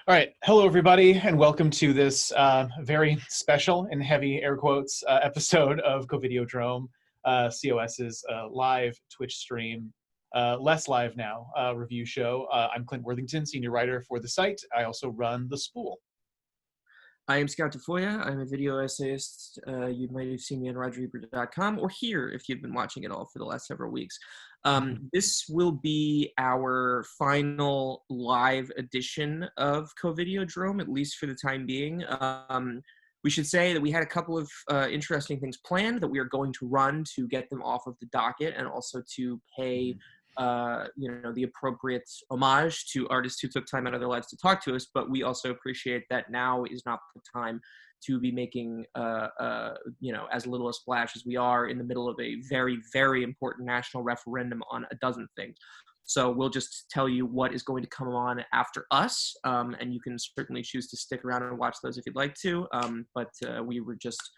All right. Hello, everybody, and welcome to this very special and heavy air quotes episode of COVID-EODROME, COS's live Twitch stream, less live now, review show. I'm Clint Worthington, senior writer for the site. I also run the Spool. I am Scout Tafoya. I'm a video essayist. You might have seen me on RogerEbert.com or here if you've been watching it all for the last several weeks. This will be our final live edition of COVID-EODROME, at least for the time being. We should say that we had a couple of interesting things planned that we are going to run to get them off of the docket and also to pay the appropriate homage to artists who took time out of their lives to talk to us, but we also appreciate that now is not the time to be making, as little a splash as we are in the middle of a very, very important national referendum on a dozen things. So we'll just tell you what is going to come on after us, and you can certainly choose to stick around and watch those if you'd like to, but we were just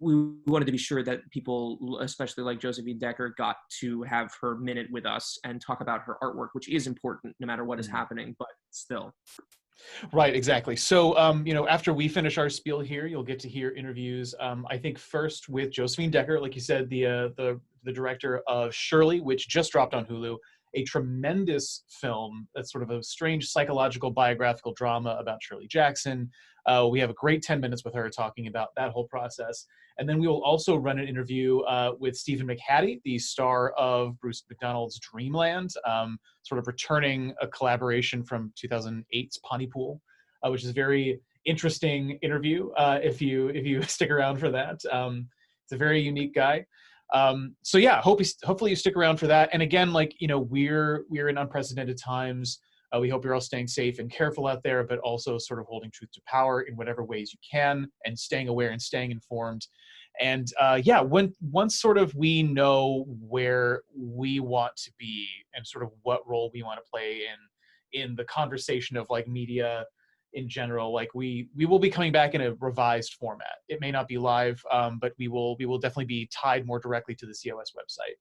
we wanted to be sure that people, especially like Josephine Decker, got to have her minute with us and talk about her artwork, which is important no matter what is happening, but still. Right, exactly. So, after we finish our spiel here, you'll get to hear interviews, I think first with Josephine Decker, like you said, the director of Shirley, which just dropped on Hulu, a tremendous film that's sort of a strange psychological biographical drama about Shirley Jackson. We have a great 10 minutes with her talking about that whole process. And then we will also run an interview with Stephen McHattie, the star of Bruce McDonald's Dreamland, sort of returning a collaboration from 2008's Pontypool, which is a very interesting interview if you stick around for that. It's a very unique guy. So yeah, hopefully you stick around for that. And again, we're in unprecedented times. We hope you're all staying safe and careful out there, but also sort of holding truth to power in whatever ways you can and staying aware and staying informed. And once sort of we know where we want to be and sort of what role we want to play in the conversation of like media in general, like we will be coming back in a revised format. It may not be live, but we will definitely be tied more directly to the COS website.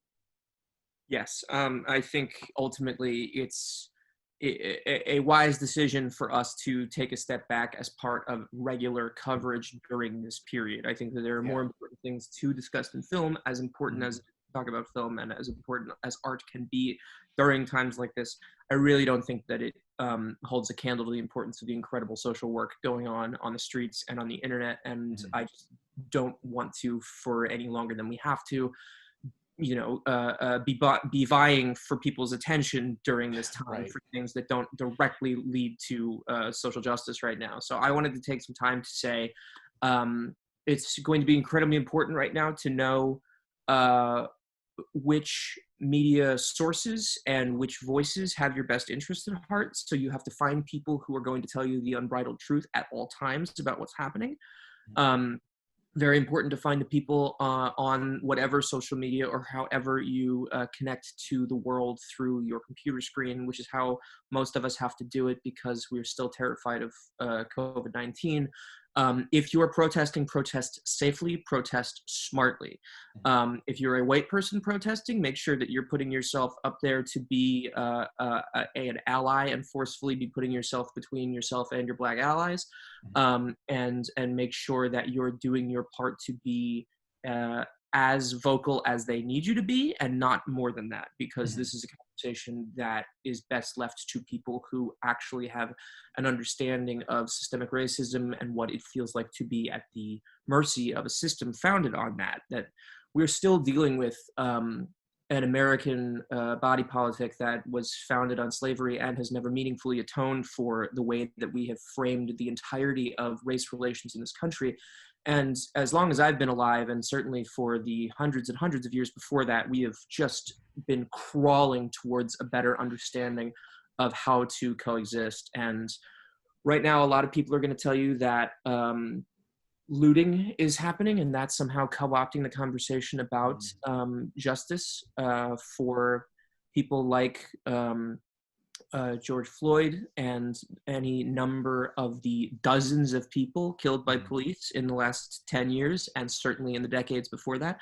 Yes, I think ultimately it's a wise decision for us to take a step back as part of regular coverage during this period. I think that there are more important things to discuss in film, as important as talk about film and as important as art can be during times like this. I really don't think that it holds a candle to the importance of the incredible social work going on the streets and on the internet. And I just don't want to, for any longer than we have to, be vying for people's attention during this time for things that don't directly lead to social justice right now. So I wanted to take some time to say it's going to be incredibly important right now to know which media sources and which voices have your best interest at heart. So you have to find people who are going to tell you the unbridled truth at all times about what's happening. Very important to find the people on whatever social media or however you connect to the world through your computer screen, which is how most of us have to do it because we're still terrified of COVID-19. If you are protesting, protest safely, protest smartly. If you're a white person protesting, make sure that you're putting yourself up there to be an ally and forcefully be putting yourself between yourself and your Black allies, and make sure that you're doing your part to be as vocal as they need you to be and not more than that, because this is a conversation that is best left to people who actually have an understanding of systemic racism and what it feels like to be at the mercy of a system founded on that we're still dealing with an American body politic that was founded on slavery and has never meaningfully atoned for the way that we have framed the entirety of race relations in this country. And as long as I've been alive, and certainly for the hundreds and hundreds of years before that, we have just been crawling towards a better understanding of how to coexist. And right now, a lot of people are going to tell you that looting is happening, and that's somehow co-opting the conversation about justice for people like George Floyd and any number of the dozens of people killed by police in the last 10 years, and certainly in the decades before that.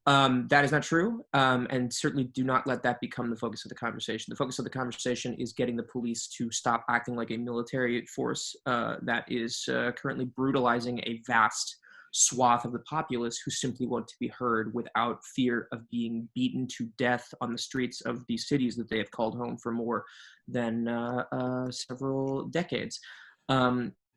That is not true, and certainly do not let that become the focus of the conversation. The focus of the conversation is getting the police to stop acting like a military force that is currently brutalizing a vast swath of the populace who simply want to be heard without fear of being beaten to death on the streets of these cities that they have called home for more than several decades.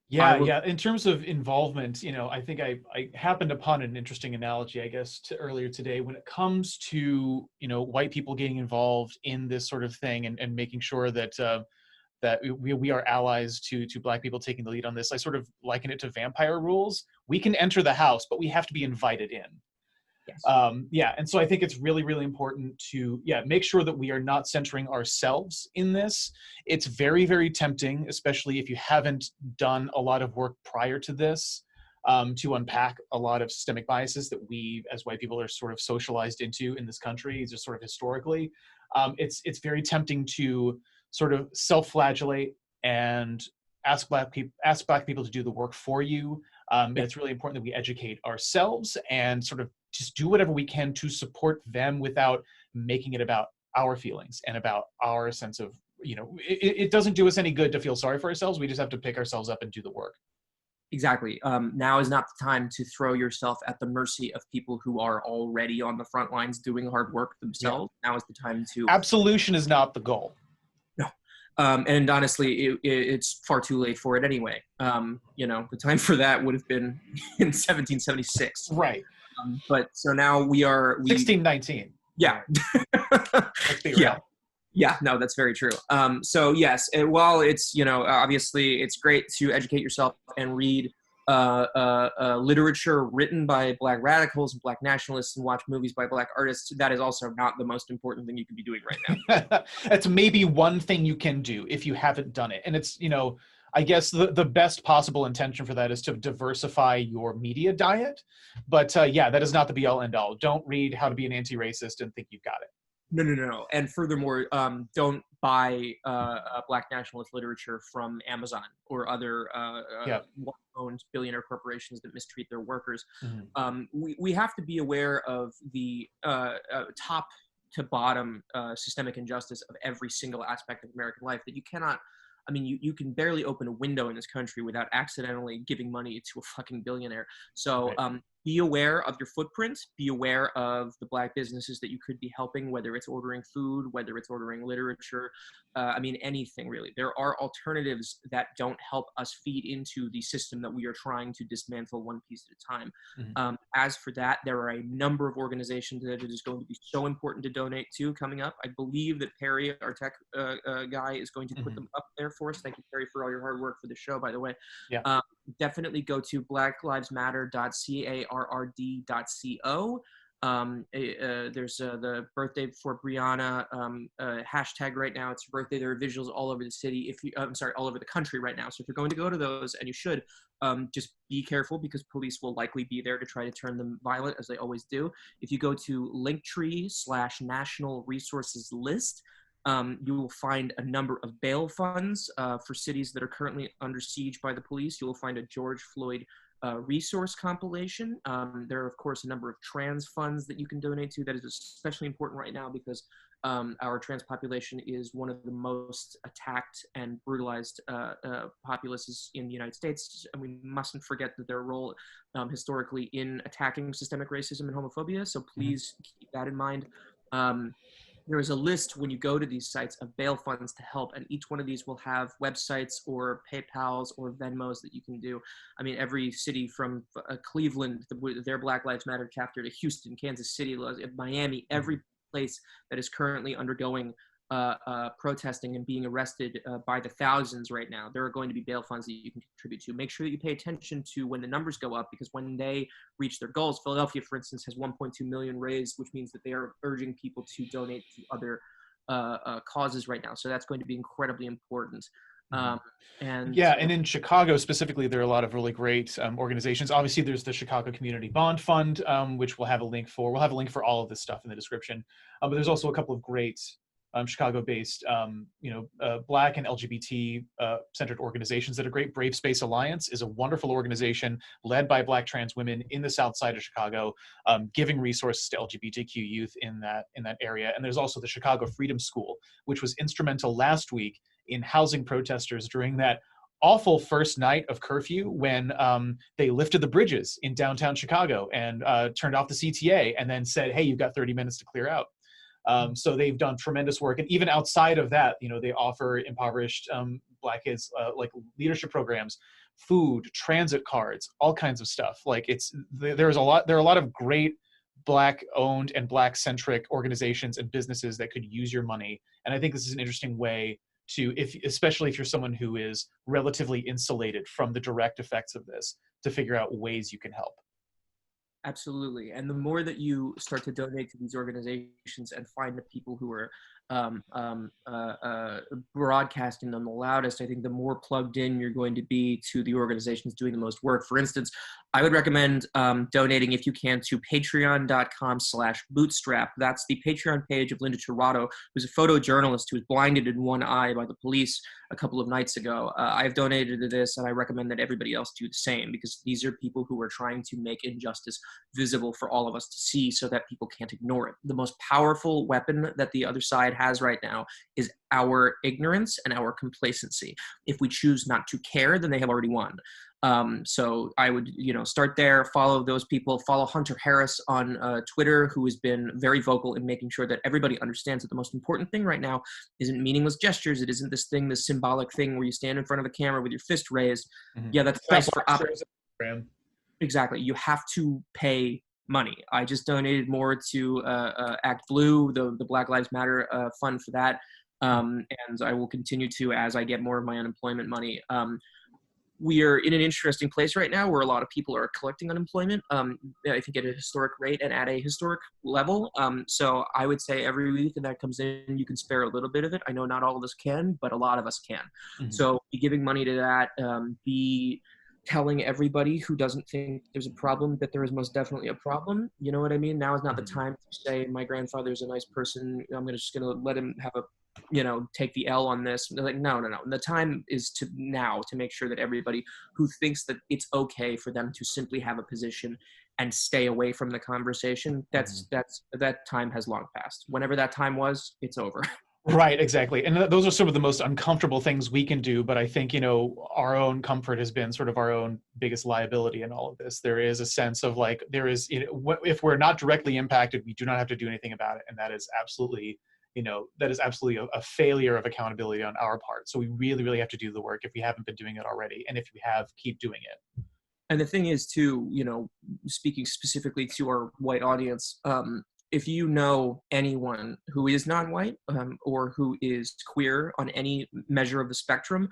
Yeah. In terms of involvement, I think I happened upon an interesting analogy, I guess, earlier today when it comes to, white people getting involved in this sort of thing and making sure that that we are allies to Black people taking the lead on this. I sort of liken it to vampire rules. We can enter the house, but we have to be invited in. Yes. And so I think it's really, really important to make sure that we are not centering ourselves in this. It's very, very tempting, especially if you haven't done a lot of work prior to this, to unpack a lot of systemic biases that we as white people are sort of socialized into in this country, just sort of historically. It's very tempting to sort of self-flagellate and ask Black people to do the work for you. And it's really important that we educate ourselves and sort of just do whatever we can to support them without making it about our feelings and about our sense of, it doesn't do us any good to feel sorry for ourselves. We just have to pick ourselves up and do the work. Exactly. Now is not the time to throw yourself at the mercy of people who are already on the front lines doing hard work themselves. Yeah. Now is the time to... Absolution is not the goal. No. And honestly, it's far too late for it anyway. The time for that would have been in 1776. Right. But so now we 1619. Yeah. Let's be real. Yeah. Yeah, no, that's very true. So yes, while it's, obviously it's great to educate yourself and read literature written by Black radicals and Black nationalists and watch movies by Black artists, that is also not the most important thing you could be doing right now. That's maybe one thing you can do if you haven't done it. And it's, I guess the best possible intention for that is to diversify your media diet. But that is not the be all end all. Don't read How to Be an Anti-Racist and think you've got it. No. And furthermore, don't buy Black nationalist literature from Amazon or other owned billionaire corporations that mistreat their workers. Mm-hmm. We have to be aware of the top to bottom systemic injustice of every single aspect of American life, that you cannot... you can barely open a window in this country without accidentally giving money to a fucking billionaire. So right. Be aware of your footprint. Be aware of the Black businesses that you could be helping, whether it's ordering food, whether it's ordering literature, anything really. There are alternatives that don't help us feed into the system that we are trying to dismantle one piece at a time. Mm-hmm. As for that, there are a number of organizations that it is going to be so important to donate to coming up. I believe that Perry, our tech guy, is going to put them up there for us. Thank you, Perry, for all your hard work for the show, by the way. Yeah. Definitely go to blacklivesmatter.carrd.co. There's the birthday for Brianna hashtag right now. It's her birthday. There are visuals all over the city. All over the country right now. So if you're going to go to those, and you should, just be careful because police will likely be there to try to turn them violent, as they always do. If you go to Linktree/National Resources List, you will find a number of bail funds for cities that are currently under siege by the police. You will find a George Floyd resource compilation. There are, of course, a number of trans funds that you can donate to. That is especially important right now because our trans population is one of the most attacked and brutalized populaces in the United States. And we mustn't forget that their role historically in attacking systemic racism and homophobia. So please keep that in mind. There is a list when you go to these sites of bail funds to help, and each one of these will have websites or PayPals or Venmos that you can do. Every city from Cleveland, their Black Lives Matter chapter, to Houston, Kansas City, Miami, every place that is currently undergoing protesting and being arrested by the thousands right now, there are going to be bail funds that you can contribute to. Make sure that you pay attention to when the numbers go up, because when they reach their goals, Philadelphia, for instance, has 1.2 million raised, which means that they are urging people to donate to other causes right now. So that's going to be incredibly important. And in Chicago specifically, there are a lot of really great organizations. Obviously, there's the Chicago Community Bond Fund, which we'll have a link for. We'll have a link for all of this stuff in the description. But there's also a couple of great Chicago-based, Black and LGBT centered organizations that are great. Brave Space Alliance is a wonderful organization led by Black trans women in the South Side of Chicago, giving resources to LGBTQ youth in that area. And there's also the Chicago Freedom School, which was instrumental last week in housing protesters during that awful first night of curfew when they lifted the bridges in downtown Chicago and turned off the CTA and then said, hey, you've got 30 minutes to clear out. So they've done tremendous work. And even outside of that, they offer impoverished Black kids like leadership programs, food, transit cards, all kinds of stuff. Like there are a lot of great Black owned and Black centric organizations and businesses that could use your money. And I think this is an interesting way to, especially if you're someone who is relatively insulated from the direct effects of this, to figure out ways you can help. Absolutely. And the more that you start to donate to these organizations and find the people who are broadcasting them the loudest, I think the more plugged in you're going to be to the organizations doing the most work. For instance, I would recommend donating, if you can, to patreon.com/bootstrap. That's the Patreon page of Linda Tirado, who's a photojournalist who was blinded in one eye by the police a couple of nights ago. I've donated to this, and I recommend that everybody else do the same, because these are people who are trying to make injustice visible for all of us to see so that people can't ignore it. The most powerful weapon that the other side has right now is our ignorance and our complacency. If we choose not to care, then they have already won. So I would, start there, follow those people, follow Hunter Harris on Twitter, who has been very vocal in making sure that everybody understands that the most important thing right now isn't meaningless gestures. It isn't this symbolic thing where you stand in front of the camera with your fist raised. Mm-hmm. Yeah, that's nice for Exactly. You have to pay money. I just donated more to Act Blue, the Black Lives Matter fund for that. And I will continue to as I get more of my unemployment money. We are in an interesting place right now where a lot of people are collecting unemployment, I think at a historic rate and at a historic level. So I would say every week that comes in, you can spare a little bit of it. I know not all of us can, but a lot of us can. Mm-hmm. So be giving money to that, be telling everybody who doesn't think there's a problem that there is most definitely a problem. You know what I mean? Now is not the time to say my grandfather's a nice person, I'm just gonna let him have take the L on this. Like, no. The time is to make sure that everybody who thinks that it's okay for them to simply have a position and stay away from the conversation, that time has long passed. Whenever that time was, it's over. Right, exactly. And those are some of the most uncomfortable things we can do. But I think, our own comfort has been sort of our own biggest liability in all of this. There is a sense of if we're not directly impacted, we do not have to do anything about it. And that is absolutely, a failure of accountability on our part. So we really, really have to do the work if we haven't been doing it already. And if we have, keep doing it. And the thing is too, speaking specifically to our white audience, if you know anyone who is non-white or who is queer on any measure of the spectrum,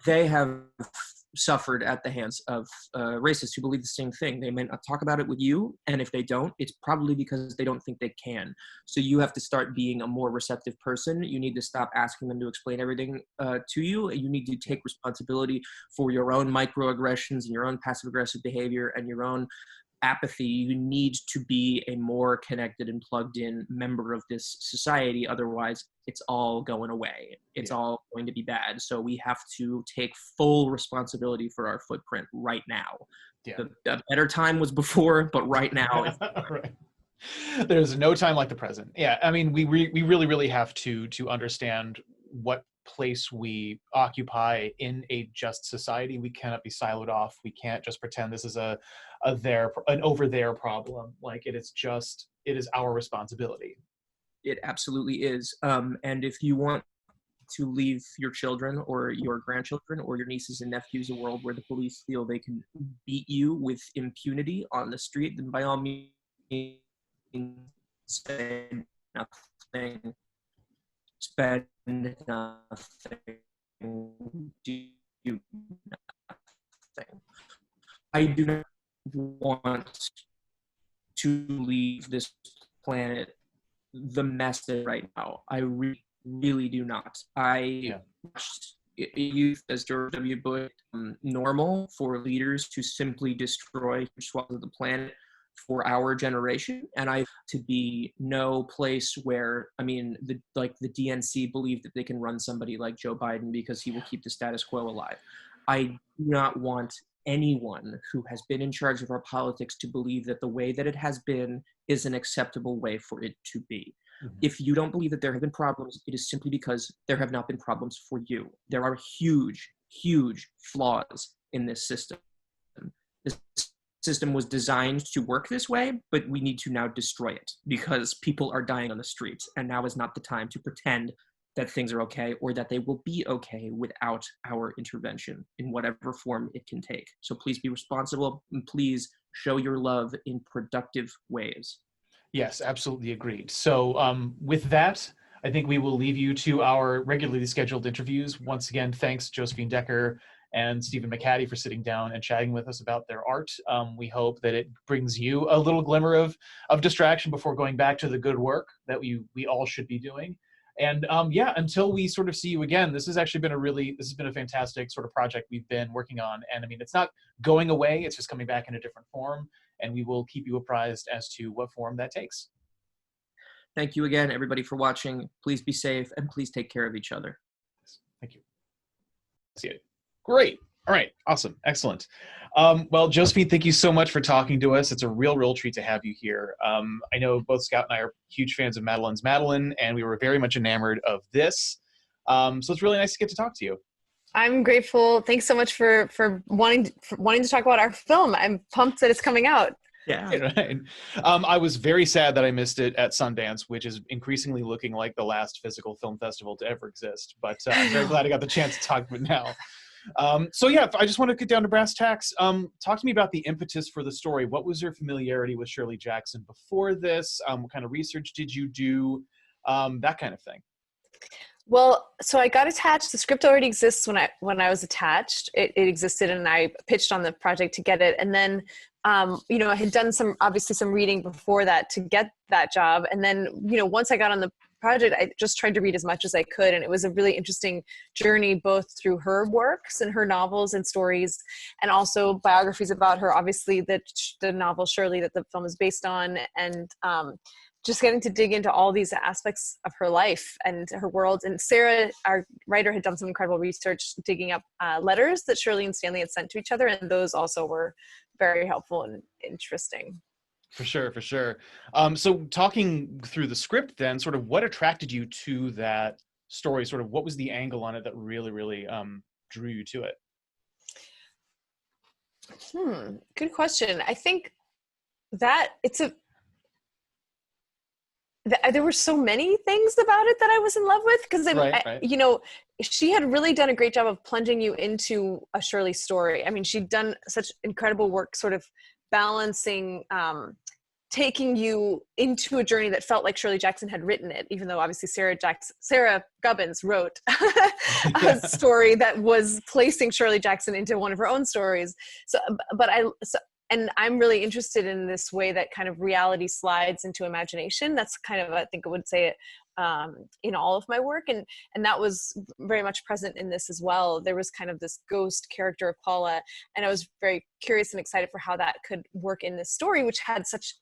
they have suffered at the hands of racists who believe the same thing. They may not talk about it with you, and if they don't, it's probably because they don't think they can. So you have to start being a more receptive person. You need to stop asking them to explain everything to you. You need to take responsibility for your own microaggressions and your own passive-aggressive behavior and your own apathy. You need to be a more connected and plugged in member of this society. Otherwise, it's all going away. It's all going to be bad. So we have to take full responsibility for our footprint right now. Yeah. The better time was before, but right now. Right. There's no time like the present. Yeah. I mean, we really, really have to understand what place we occupy in a just society. We cannot be siloed off. We can't just pretend this is an over there problem. Like it is our responsibility. It absolutely is. And if you want to leave your children or your grandchildren or your nieces and nephews a world where the police feel they can beat you with impunity on the street, then by all means say nothing. Spend nothing, do nothing. I do not want to leave this planet the mess that right now. I really do not. Watched youth, as George W. Bush, normal for leaders to simply destroy huge swaths of the planet for our generation, and I to be no place where, I mean, the DNC believe that they can run somebody like Joe Biden because he will keep the status quo alive. I do not want anyone who has been in charge of our politics to believe that the way that it has been is an acceptable way for it to be. If you don't believe that there have been problems, it is simply because there have not been problems for you. There are huge, huge flaws in this system. This system was designed to work this way, but we need to now destroy it because people are dying on the streets, and now is not the time to pretend that things are okay or that they will be okay without our intervention in whatever form it can take. So please be responsible, and please show your love in productive ways. Yes, absolutely agreed. So with that, I think we will leave you to our regularly scheduled interviews. Once again, thanks Josephine Decker and Stephen McHattie for sitting down and chatting with us about their art. We hope that it brings you a little glimmer of distraction before going back to the good work that we all should be doing. And yeah, until we sort of see you again, this has been a fantastic sort of project we've been working on. And I mean, it's not going away, it's just coming back in a different form. And we will keep you apprised as to what form that takes. Thank you again, everybody, for watching. Please be safe and please take care of each other. Thank you. See you. Great. All right. Awesome. Excellent. Well, Josephine, thank you so much for talking to us. It's a real treat to have you here. I know both Scout and I are huge fans of Madeline's Madeline, and we were very much enamored of this. So it's really nice to get to talk to you. I'm grateful. Thanks so much for wanting to talk about our film. I'm pumped that it's coming out. Yeah. Right. I was very sad that I missed it at Sundance, which is increasingly looking like the last physical film festival to ever exist. But I'm very glad I got the chance to talk about it now. So yeah, I just want to get down to brass tacks. Talk to me about the impetus for the story. What was your familiarity with Shirley Jackson before this? What kind of research did you do? That kind of thing. Well, so I got attached. The script already exists when I was attached. It existed, and I pitched on the project to get it. And then, I had done some reading before that to get that job. And then, once I got on the project, I just tried to read as much as I could. And it was a really interesting journey, both through her works and her novels and stories, and also biographies about her. Obviously, the novel Shirley that the film is based on, and just getting to dig into all these aspects of her life and her world. And Sarah, our writer, had done some incredible research digging up letters that Shirley and Stanley had sent to each other. And those also were very helpful and interesting. For sure. So talking through the script then, sort of what attracted you to that story? Sort of what was the angle on it that really drew you to it? Good question. I think that there were so many things about it that I was in love with, because right. She had really done a great job of plunging you into a Shirley story. I mean, she'd done such incredible work sort of balancing, taking you into a journey that felt like Shirley Jackson had written it, even though obviously Sarah Gubbins wrote a story that was placing Shirley Jackson into one of her own stories. And I'm really interested in this way that kind of reality slides into imagination. That's kind of, I think I would say it in all of my work. And that was very much present in this as well. There was kind of this ghost character of Paula. And I was very curious and excited for how that could work in this story, which had such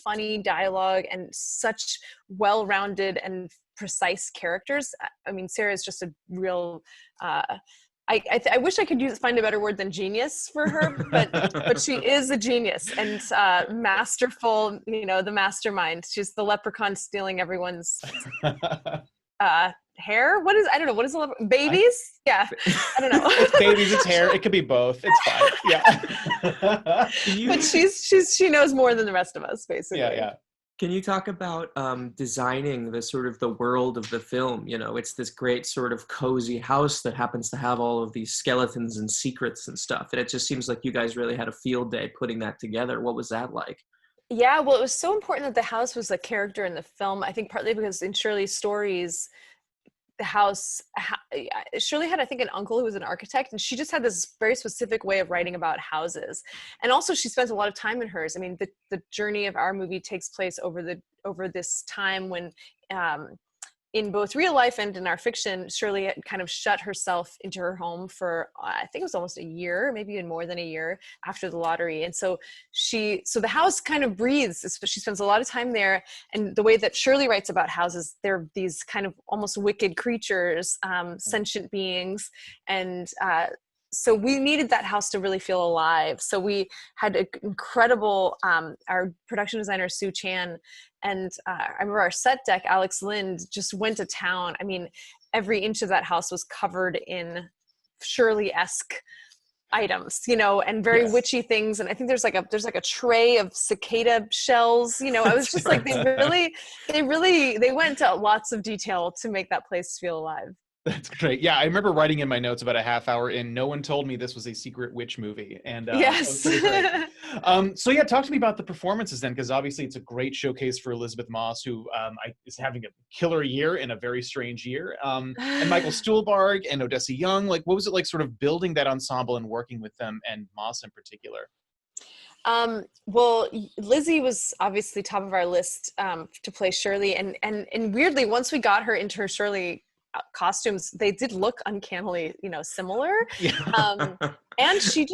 funny dialogue and such well-rounded and precise characters. I mean, Sarah is just a real, I wish I could find a better word than genius for her, but she is a genius and masterful, the mastermind. She's the leprechaun stealing everyone's hair. I don't know. What is the leprechaun? Babies? Yeah. I don't know. It's babies, it's hair. It could be both. It's fine. Yeah. But she knows more than the rest of us, basically. Yeah. Can you talk about designing the world of the film? It's this great sort of cozy house that happens to have all of these skeletons and secrets and stuff. And it just seems like you guys really had a field day putting that together. What was that like? Yeah, well, it was so important that the house was a character in the film. I think partly because in Shirley's stories, the house, Shirley had, I think, an uncle who was an architect, and she just had this very specific way of writing about houses. And also she spent a lot of time in hers. I mean, the journey of our movie takes place over this time when in both real life and in our fiction, Shirley had kind of shut herself into her home for, I think it was almost a year, maybe even more than a year after the lottery. And so the house kind of breathes. She spends a lot of time there. And the way that Shirley writes about houses, they're these kind of almost wicked creatures, sentient beings. And so we needed that house to really feel alive. So we had an incredible, our production designer, Sue Chan, and I remember our set deck, Alex Lind, just went to town. I mean, every inch of that house was covered in Shirley-esque items, you know, and very witchy things. And I think there's like a tray of cicada shells, you know. I was just like, they went to lots of detail to make that place feel alive. That's great. Yeah, I remember writing in my notes about a half hour in, no one told me this was a secret witch movie. And yes. So yeah, talk to me about the performances then, because obviously it's a great showcase for Elizabeth Moss, who is having a killer year in a very strange year. And Michael Stuhlbarg and Odessa Young. Like, what was it like sort of building that ensemble and working with them, and Moss in particular? Well, Lizzie was obviously top of our list to play Shirley. And weirdly, once we got her into her Shirley costumes, they did look uncannily, you know, similar. Yeah. And she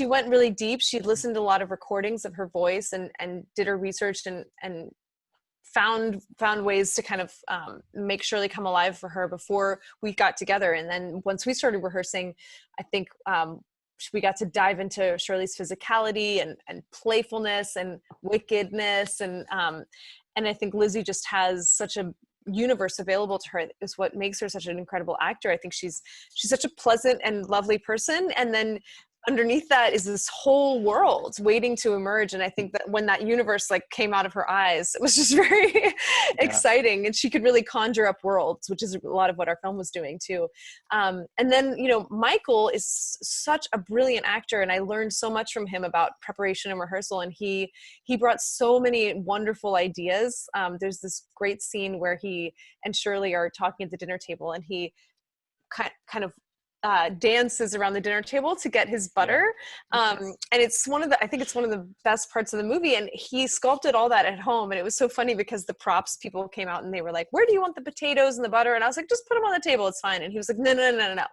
went really deep. She listened to a lot of recordings of her voice and did her research and found ways to kind of make Shirley come alive for her before we got together. And then once we started rehearsing, I think we got to dive into Shirley's physicality and playfulness and wickedness. And I think Lizzie just has such a universe available to her, is what makes her such an incredible actor. I think she's such a pleasant and lovely person, and then underneath that is this whole world waiting to emerge. And I think that when that universe like came out of her eyes, it was just very exciting, and she could really conjure up worlds, which is a lot of what our film was doing too. And then, you know, Michael is such a brilliant actor, and I learned so much from him about preparation and rehearsal, and he brought so many wonderful ideas. There's this great scene where he and Shirley are talking at the dinner table, and he kind of dances around the dinner table to get his butter. And it's I think it's one of the best parts of the movie. And he sculpted all that at home. And it was so funny because the props people came out and they were like, where do you want the potatoes and the butter? And I was like, just put them on the table. It's fine. And he was like, no.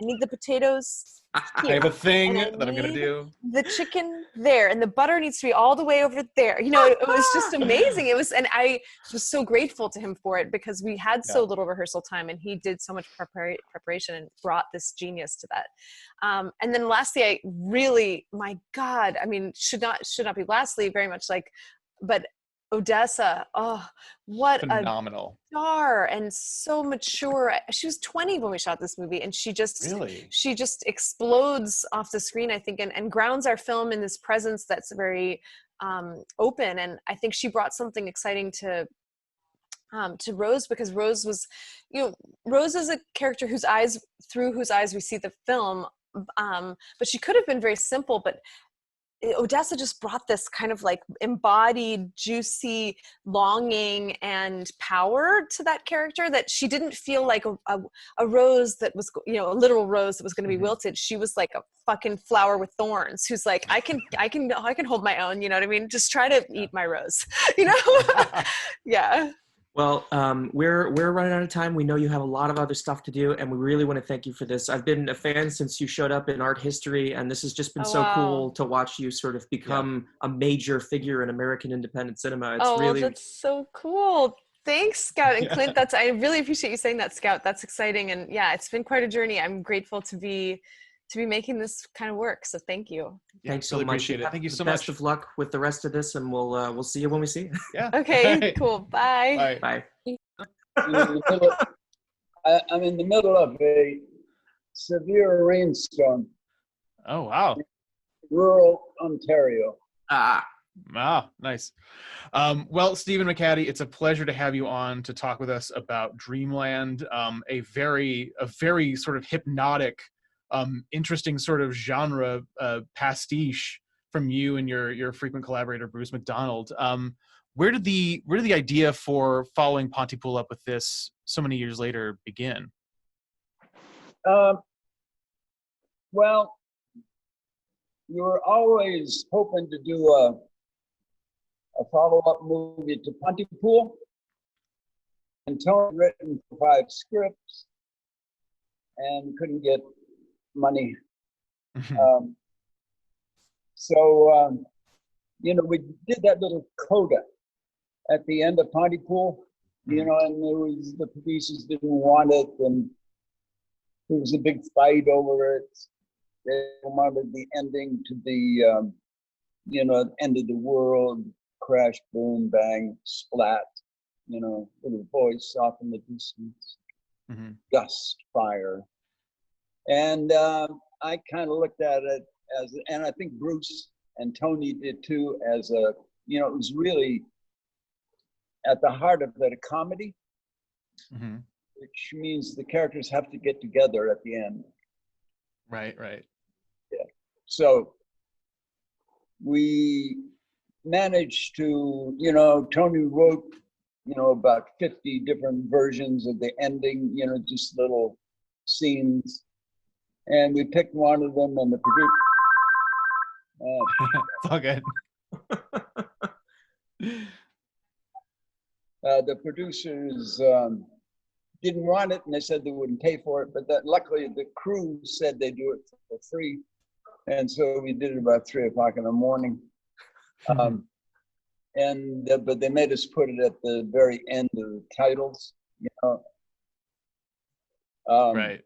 I need the potatoes here. I have a thing that I'm going to do. The chicken there, and the butter needs to be all the way over there. You know, it was just amazing. And I was so grateful to him for it, because we had so little rehearsal time, and he did so much preparation and brought this genius to that. And then lastly, my God, I mean, should not be lastly, very much like, but Odessa, what phenomenal. A star, and so mature. She was 20 when we shot this movie, and she just explodes off the screen, I think, and grounds our film in this presence that's very open. And I think she brought something exciting to Rose, because Rose was, you know, Rose is a character through whose eyes we see the film, but she could have been very simple, but Odessa just brought this kind of like embodied, juicy longing and power to that character, that she didn't feel like a rose that was, you know, a literal rose that was going to be wilted. She was like a fucking flower with thorns, who's like, I can hold my own, you know what I mean? Just try to eat my rose, you know? Yeah. Well, we're running out of time. We know you have a lot of other stuff to do, and we really want to thank you for this. I've been a fan since you showed up in art history, and this has just been cool to watch you sort of become a major figure in American independent cinema. It's really that's so cool. Thanks, Scout and Clint. I really appreciate you saying that, Scout. That's exciting, and yeah, it's been quite a journey. I'm grateful to be making this kind of work. So thank you. Thanks so much. Appreciate it. Thank you so much. Best of luck with the rest of this, and we'll see you when we see you. Yeah. Okay. Cool. Bye. Bye. I'm in the middle of a severe rainstorm. Oh wow. Rural Ontario. Wow, nice. Well, Stephen McHattie, it's a pleasure to have you on to talk with us about Dreamland, a very sort of hypnotic, interesting sort of genre pastiche from you and your frequent collaborator Bruce McDonald. Where did the idea for following Pontypool up with this so many years later begin? Well, you were always hoping to do a follow-up movie to Pontypool, Tony written 5 scripts and couldn't get money. You know, we did that little coda at the end of Pontypool, you know, and the producers didn't want it, and there was a big fight over it. They wanted the ending to be, you know, end of the world, crash, boom, bang, splat, you know, little voice off in the distance, dust, fire. And I kind of looked at it as, and I think Bruce and Tony did too, as a, you know, it was really at the heart of it, a comedy, which means the characters have to get together at the end. Right, right. Yeah. So we managed to, you know, Tony wrote, you know, about 50 different versions of the ending, you know, just little scenes. And we picked one of them, and the producer. It's all good. The producers didn't want it, and they said they wouldn't pay for it. But that, luckily, the crew said they'd do it for free, and so we did it about 3 o'clock in the morning. But they made us put it at the very end of the titles, you know. Right.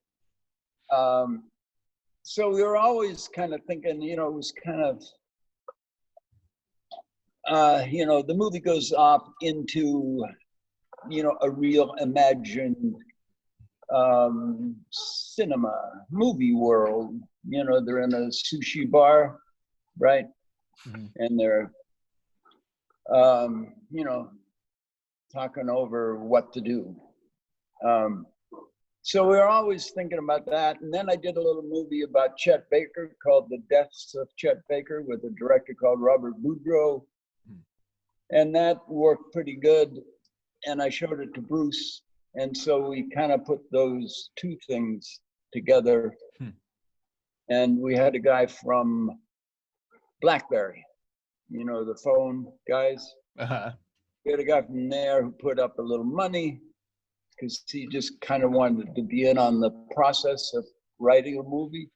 So we were always kind of thinking, you know, it was kind of, you know, the movie goes off into, you know, a real imagined cinema, movie world. You know, they're in a sushi bar, right? And they're, you know, talking over what to do. So we were always thinking about that. And then I did a little movie about Chet Baker called The Deaths of Chet Baker with a director called Robert Boudreau. And that worked pretty good. And I showed it to Bruce. And so we kind of put those two things together. And we had a guy from BlackBerry, you know, the phone guys. We had a guy from there who put up a little money, because he just kind of wanted to be in on the process of writing a movie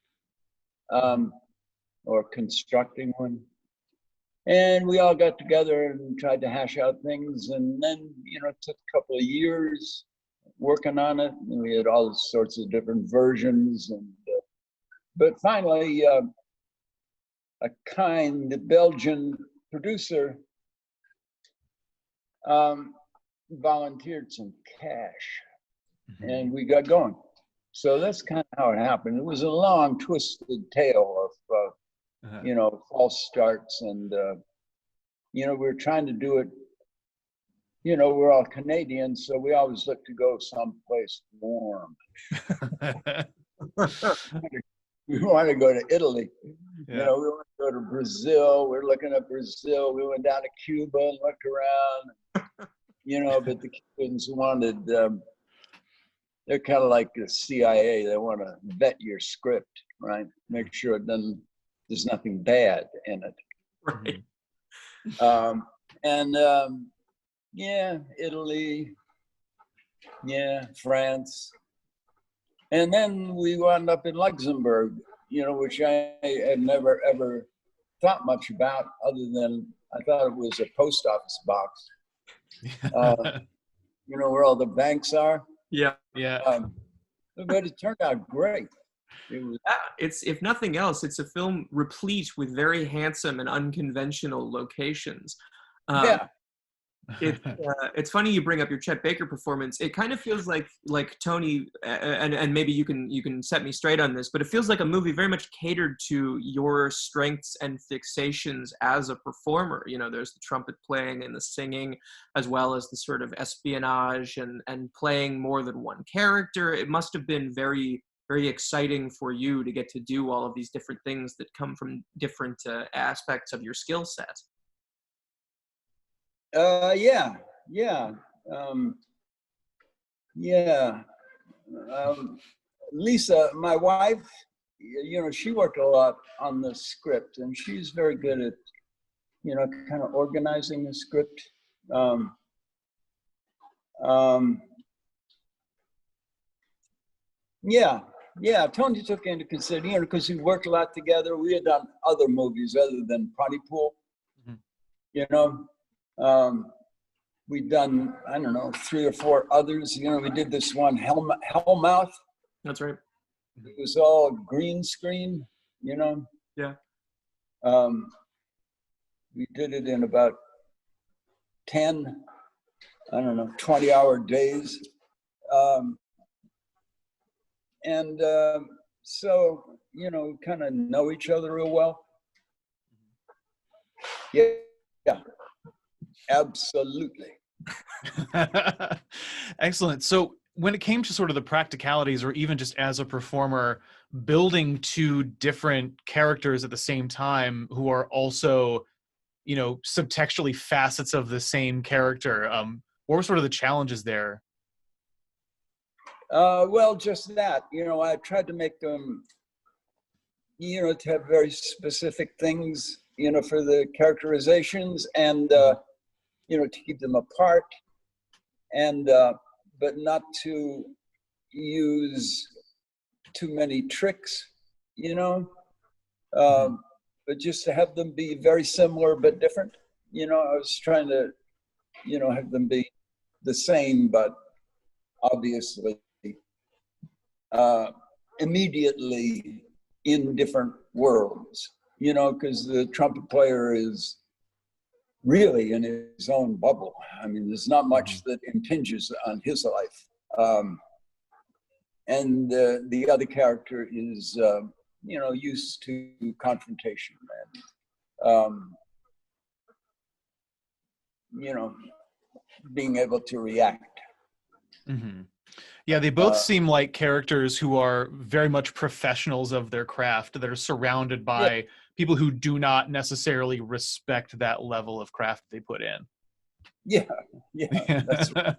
or constructing one. And we all got together and tried to hash out things. And then, you know, it took a couple of years working on it. And we had all sorts of different versions. And but finally, a kind Belgian producer volunteered some cash, and we got going. So that's kind of how it happened. It was a long, twisted tale of, you know, false starts, and you know, we were trying to do it. You know, we're all Canadians, so we always look to go someplace warm. We want to go to Italy. You know, we want to go to Brazil. We're looking at Brazil. We went down to Cuba and looked around. You know, but the Cubans wanted, they're kind of like the CIA. They want to vet your script, right? Make sure it doesn't, there's nothing bad in it. Right. Yeah, Italy, yeah, France. And then we wound up in Luxembourg, you know, which I had never, ever thought much about, other than I thought it was a post office box. You know, where all the banks are. Yeah. But it turned out great. It was, it's, if nothing else, it's a film replete with very handsome and unconventional locations. It's funny you bring up your Chet Baker performance. It kind of feels like Tony, and maybe you can set me straight on this, but it feels like a movie very much catered to your strengths and fixations as a performer. You know, there's the trumpet playing and the singing, as well as the sort of espionage and playing more than one character. It must have been very, very exciting for you to get to do all of these different things that come from different aspects of your skill set. Lisa, my wife, you know, she worked a lot on the script, and she's very good at, you know, kind of organizing the script. Yeah, yeah. Tony took into consideration, you know, because we worked a lot together. We had done other movies other than Pontypool. Mm-hmm. You know, we'd done, I don't know, 3 or 4 others. You know, we did this one, Hellmouth. That's right. It was all green screen. You know. Yeah. We did it in about 10, I don't know, 20-hour days. So, you know, kind of know each other real well. Yeah, absolutely. Excellent. So when it came to sort of the practicalities, or even just as a performer, building 2 different characters at the same time who are also, you know, subtextually facets of the same character, what were sort of the challenges there? Well, just that, you know, I tried to make them, you know, to have very specific things, you know, for the characterizations, and, you know, to keep them apart, and, but not to use too many tricks, you know, but just to have them be very similar but different. You know, I was trying to, you know, have them be the same, but obviously immediately in different worlds, you know, because the trumpet player is really in his own bubble. I mean, there's not much that impinges on his life. And the other character is, you know, used to confrontation and, you know, being able to react. Mm-hmm. Yeah, they both seem like characters who are very much professionals of their craft, that are surrounded by people who do not necessarily respect that level of craft they put in. Yeah, that's right.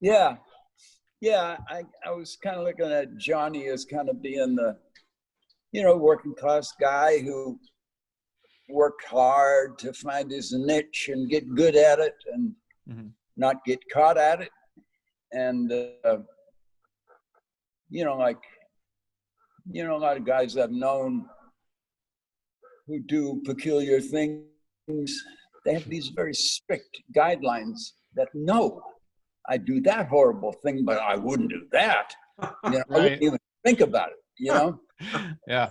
Yeah, I was kind of looking at Johnny as kind of being the, you know, working class guy who worked hard to find his niche and get good at it and not get caught at it. And, you know, like, you know, a lot of guys I've known who do peculiar things, they have these very strict guidelines that, no, I do that horrible thing, but I wouldn't do that. You know, I wouldn't even think about it, you know? Yeah.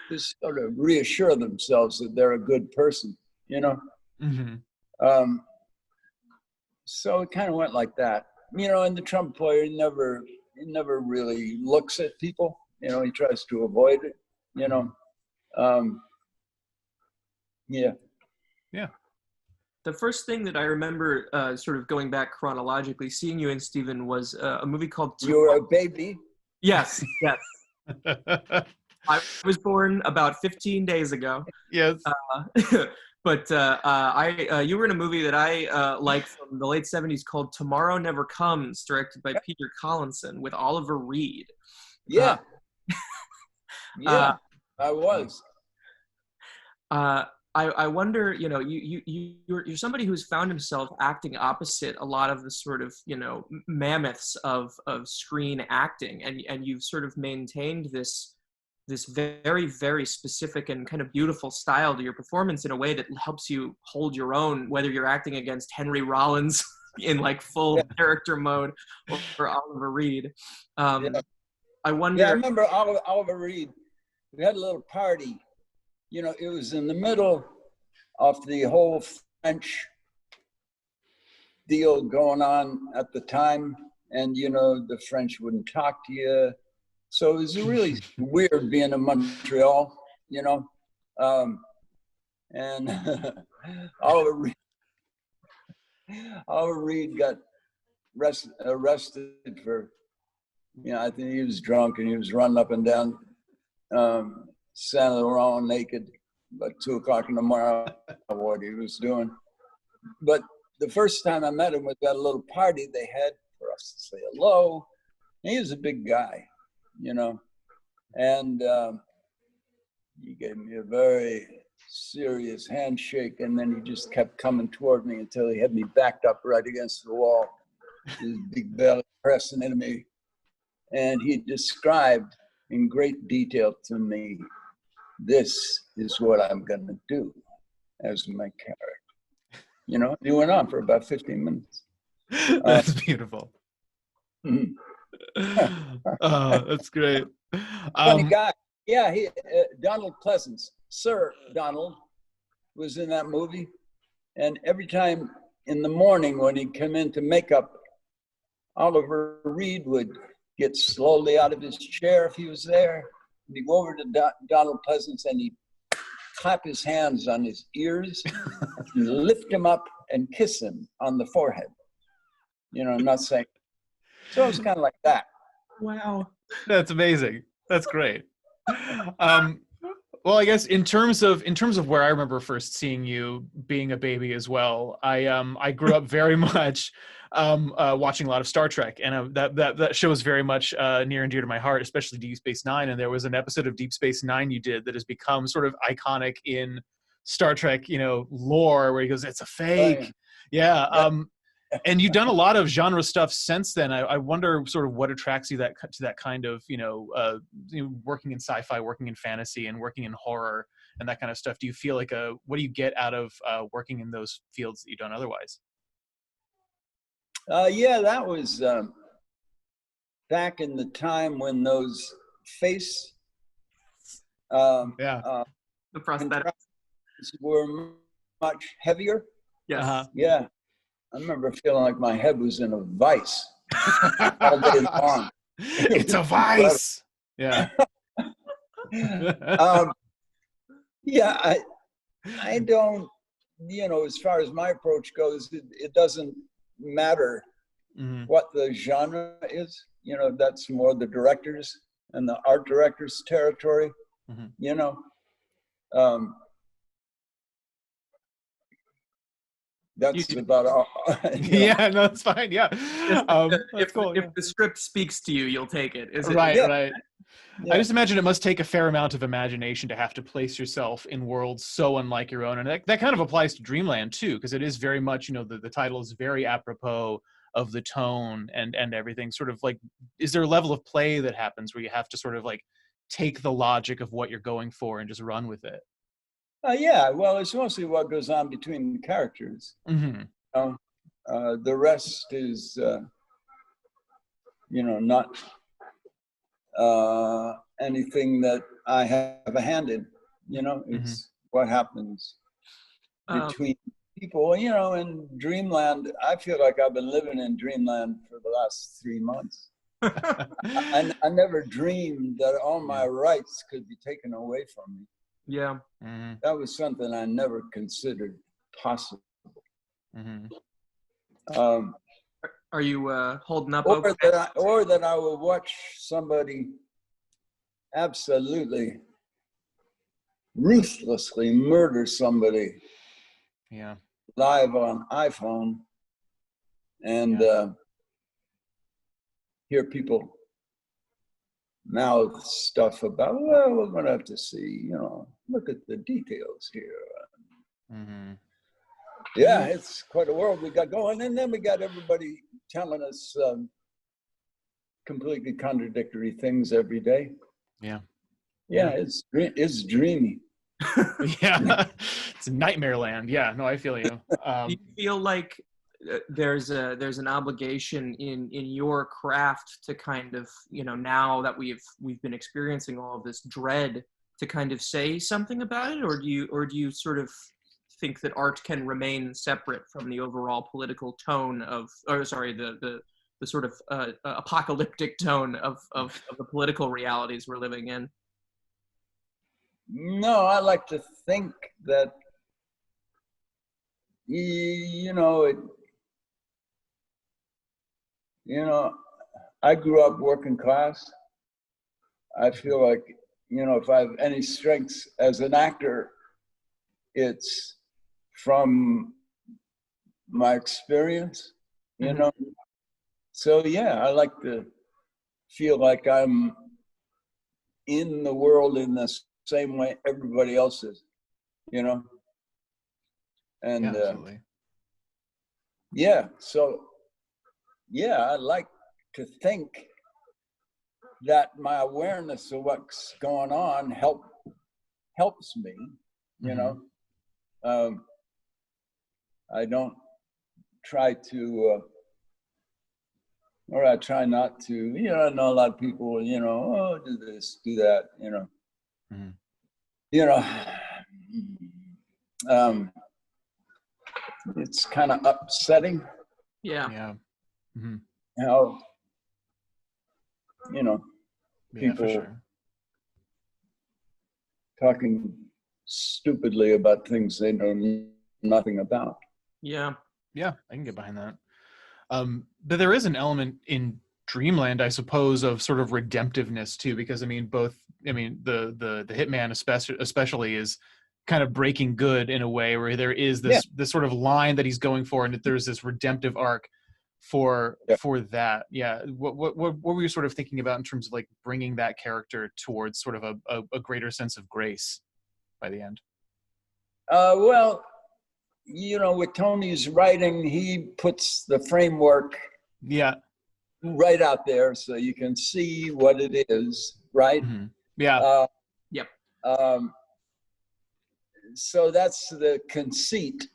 Just sort of reassure themselves that they're a good person, you know? So it kind of went like that. You know, and the trumpet player never really looks at people. You know, he tries to avoid it, you know? Yeah. The first thing that I remember, sort of going back chronologically, seeing you in, Stephen, was a movie called... You were a baby? Yes. I was born about 15 days ago. Yes. But you were in a movie that I liked from the late 70s called Tomorrow Never Comes, directed by Peter Collinson with Oliver Reed. Yeah. I was. I wonder, you know, you're somebody who's found himself acting opposite a lot of the sort of, you know, mammoths of screen acting, and you've sort of maintained this very, very specific and kind of beautiful style to your performance in a way that helps you hold your own, whether you're acting against Henry Rollins in like full character mode or Oliver Reed. I wonder. Yeah, I remember Oliver Reed. We had a little party. You know, it was in the middle of the whole French deal going on at the time. And, you know, the French wouldn't talk to you. So it was really weird being in Montreal, you know. And Oliver Reed got arrested for, you know, I think he was drunk and he was running up and down Saint Laurent naked about 2 o'clock in the morning, what he was doing. But the first time I met him was at a little party they had for us to say hello. And he was a big guy, you know, and he gave me a very serious handshake, and then he just kept coming toward me until he had me backed up right against the wall. His big belly pressing into me. And he described in great detail to me, this is what I'm going to do as my character. You know, he went on for about 15 minutes. That's beautiful. Mhm. Oh, that's great. Funny guy. Yeah, he Donald Pleasance, Sir Donald, was in that movie. And every time in the morning when he'd come into makeup, Oliver Reed would get slowly out of his chair if he was there. He'd go over to Donald Pleasance and he'd clap his hands on his ears and lift him up and kiss him on the forehead. You know, not saying. So it's kind of like that. Wow. That's amazing. That's great. Well, I guess in terms of where I remember first seeing you being a baby as well, I grew up very much watching a lot of Star Trek, and that show is very much near and dear to my heart, especially Deep Space Nine. And there was an episode of Deep Space Nine you did that has become sort of iconic in Star Trek, lore, where he goes, "It's a fake." Oh, yeah. And you've done a lot of genre stuff since then. I wonder sort of what attracts you to that kind of, working in sci-fi, working in fantasy, and working in horror and that kind of stuff. Do you feel like what do you get out of working in those fields that you've done otherwise? Yeah, that was back in the time when those face the prosthetics were much heavier. Yes. Uh-huh. Yeah. I remember feeling like my head was in a vice all day long. It's a vice. Yeah. Yeah, I don't, as far as my approach goes, it doesn't matter what the genre is. That's more the directors and the art directors' territory. That's about all. Yeah, no, it's fine. Yeah. If the script speaks to you, you'll take it. Is it? Right, Yeah. right. Yeah. I just imagine it must take a fair amount of imagination to have to place yourself in worlds so unlike your own. And that kind of applies to Dreamland too, because it is very much, the title is very apropos of the tone and everything. Sort of like, is there a level of play that happens where you have to sort of like take the logic of what you're going for and just run with it? Yeah, well, it's mostly what goes on between the characters. The rest is, not anything that I have a hand in. It's what happens between people. In Dreamland, I feel like I've been living in Dreamland for the last 3 months. I never dreamed that all my rights could be taken away from me. Yeah. That was something I never considered possible. Are you holding up? Or that I would watch somebody absolutely ruthlessly murder somebody live on iPhone and hear people mouth stuff about, well, we're going to have to see, look at the details here. Yeah, it's quite a world we got going. And then we got everybody telling us completely contradictory things every day. Yeah. Yeah, it's dreamy. Yeah, it's nightmare land. Yeah, no, I feel you. Do you feel like there's an obligation in your craft to kind of, now that we've been experiencing all of this dread, to kind of say something about it, or do you sort of think that art can remain separate from the overall political tone the sort of apocalyptic tone of the political realities we're living in? No, I like to think that I grew up working class. I feel like, if I have any strengths as an actor, it's from my experience, So yeah, I like to feel like I'm in the world in the same way everybody else is, And absolutely. Yeah, so yeah, I like to think that my awareness of what's going on helps me, you know. I don't try to, or I try not to, you know, I know a lot of people, you know, oh, do this, do that, you know. You know, it's kind of upsetting. Yeah. How, you know, people talking stupidly about things they know nothing about. Yeah, I can get behind that. But there is an element in Dreamland, I suppose, of sort of redemptiveness too, because I mean, the hitman especially is kind of breaking good in a way where there is this sort of line that he's going for, and there's this redemptive arc for that. Yeah. What were you sort of thinking about in terms of like bringing that character towards sort of a greater sense of grace by the end? Well, you know, with Tony's writing, he puts the framework right out there so you can see what it is, right? So that's the conceit,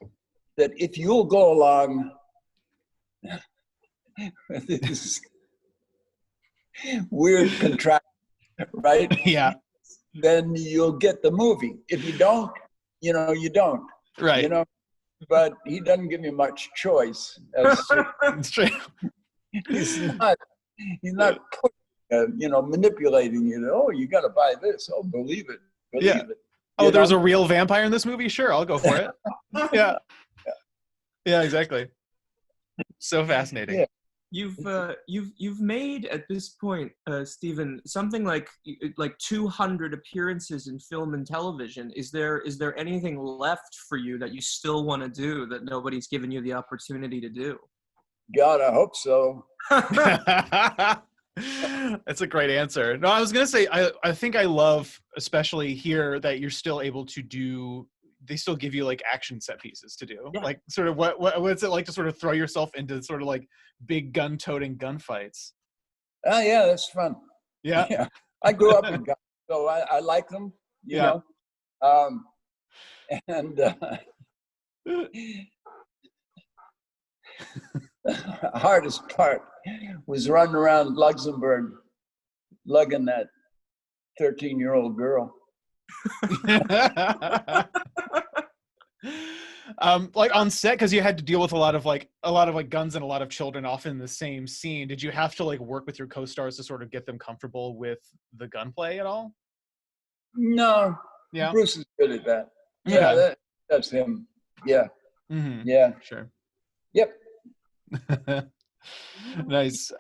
that if you'll go along with this weird contract, right? Then you'll get the movie. If you don't, you know, you don't. Right. You know, but he doesn't give you much choice. It's true. He's not you know, manipulating you. Oh, you got to buy this. Oh, believe it. Believe it. Oh, there's a real vampire in this movie? Sure, I'll go for it. Yeah, exactly. So fascinating. You've made at this point, Stephen, something like 200 appearances in film and television. Is there anything left for you that you still want to do that nobody's given you the opportunity to do? God, I hope so. That's a great answer. No, I was gonna say I think I love, especially here, that you're still able to do. They still give you like action set pieces to do. Like sort of what's it like to sort of throw yourself into sort of like big gun-toting gunfights? Oh yeah, that's fun. Yeah. I grew up with guns, so I like them. You know, and the hardest part was running around Luxembourg lugging that 13-year-old girl. Like on set, because you had to deal with a lot of guns and a lot of children often in the same scene. Did you have to like work with your co-stars to sort of get them comfortable with the gunplay at all? No. Yeah. Bruce is good at that. Yeah, that's him. Yeah. Yeah. Sure. Yep. Nice.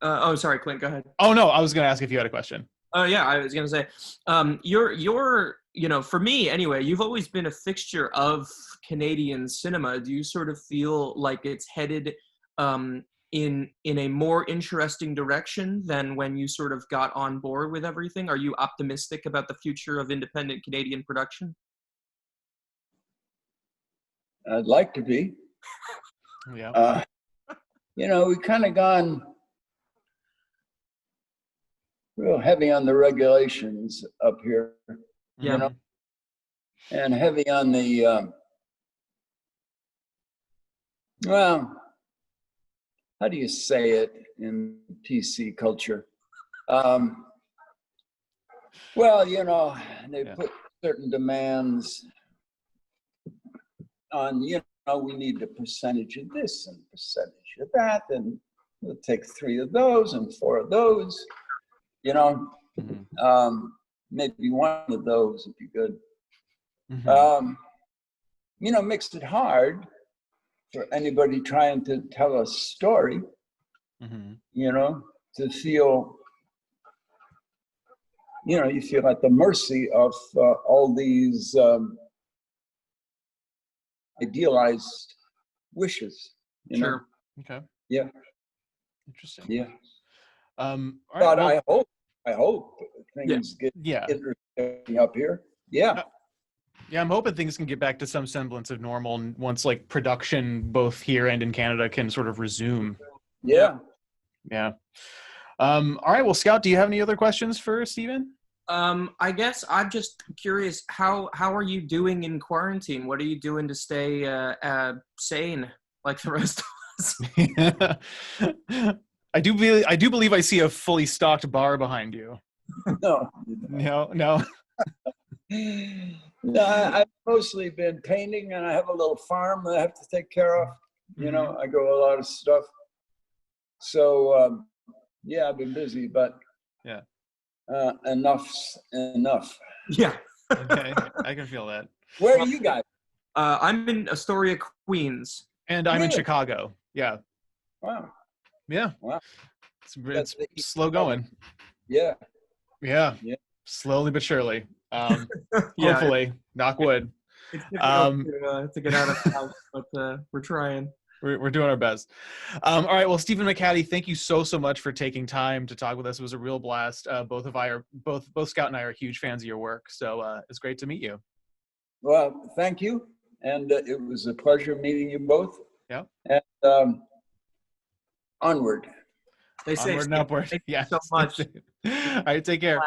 Oh, sorry, Clint, go ahead. Oh no, I was gonna ask if you had a question. Oh yeah, I was gonna say, you're you know, for me anyway, you've always been a fixture of Canadian cinema. Do you sort of feel like it's headed in a more interesting direction than when you sort of got on board with everything? Are you optimistic about the future of independent Canadian production? I'd like to be. Yeah. You know, we've kind of gone real heavy on the regulations up here. Yeah. You know, and heavy on the well, how do you say it in PC culture? Well, you know, they put certain demands on, you know, we need a percentage of this and percentage of that, and we'll take 3 of those and 4 of those, you know. Maybe 1 of those would be good. You know, makes it hard for anybody trying to tell a story, you know, to feel, you know, you feel at the mercy of all these idealized wishes, you know? Okay. Yeah. Interesting. Yeah. All right, but well, I hope things get interesting up here. Yeah. Yeah, I'm hoping things can get back to some semblance of normal once like production both here and in Canada can sort of resume. Yeah. Yeah. All right. Well, Scout, do you have any other questions for Stephen? I guess I'm just curious, how are you doing in quarantine? What are you doing to stay sane like the rest of us? I do believe I see a fully stocked bar behind you. No. No. No, I've mostly been painting, and I have a little farm that I have to take care of. You know, I grow a lot of stuff. So, yeah, I've been busy, but yeah, enough's enough. Yeah. Okay, I can feel that. Where are you guys? I'm in Astoria, Queens. And I'm in Really? Chicago. Yeah. Wow. Yeah. Wow. It's slow going. Yeah. Yeah. Yeah. Slowly but surely. Yeah, Hopefully, knock wood. it's difficult to get out of the house, but we're trying. We're doing our best. All right. Well, Stephen McHattie, thank you so much for taking time to talk with us. It was a real blast. Both Scout and I are huge fans of your work. So it's great to meet you. Well, thank you. And it was a pleasure meeting you both. Yeah. And onward. They say Onward and upward. Thank you Yeah. so much. All right. Take care.